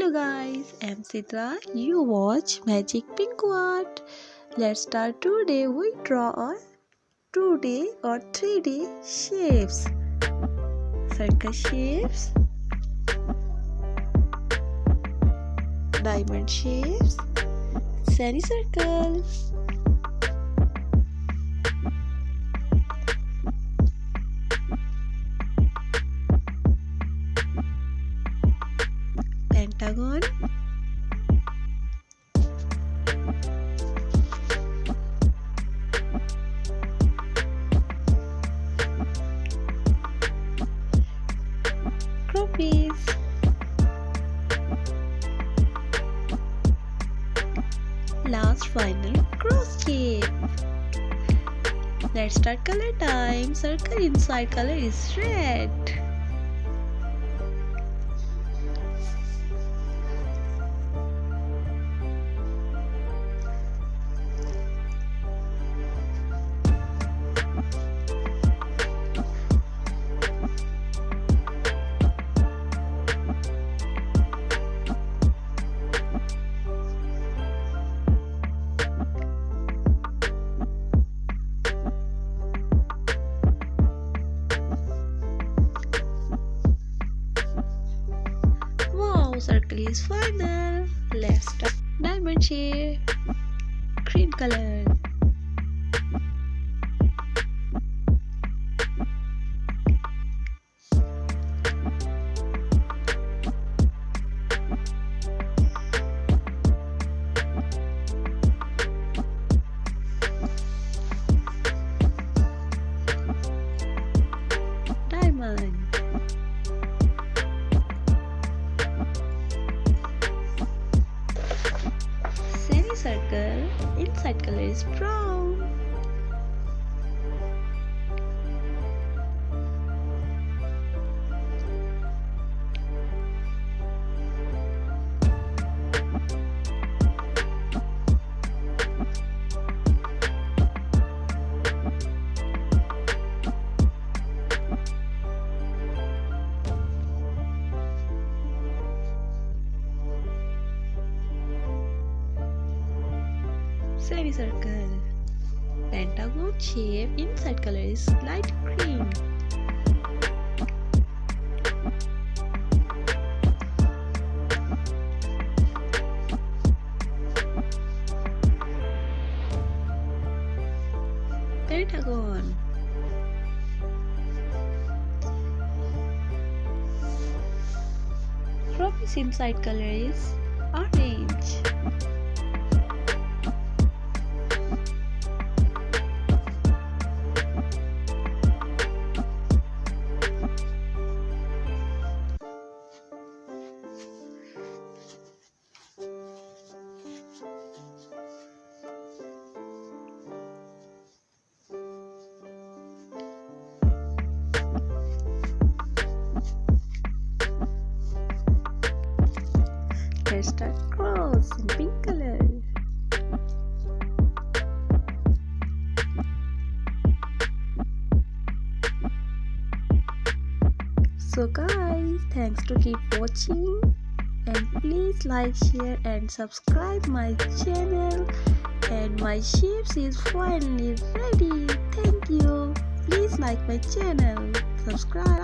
Hello guys, I'm Sitra. You watch Magic Pinkoo Art. Let's start today. We draw a 2D or 3D shapes. Circle shapes, diamond shapes, semicircle, pentagon, groupies, last final cross shape. Let's start color time. Circle inside color is red. Circle is final. Let's start diamond shape. Green color. Diamond. Circle, inside color is brown. Semicircle. Pentagon shape, inside color is light green. Pentagon. Trophy's inside color is orange. Let's start cross in pink color. So guys, thanks to keep watching and please like, share and subscribe my channel, and my shapes is finally ready. Thank you. Please like my channel, subscribe.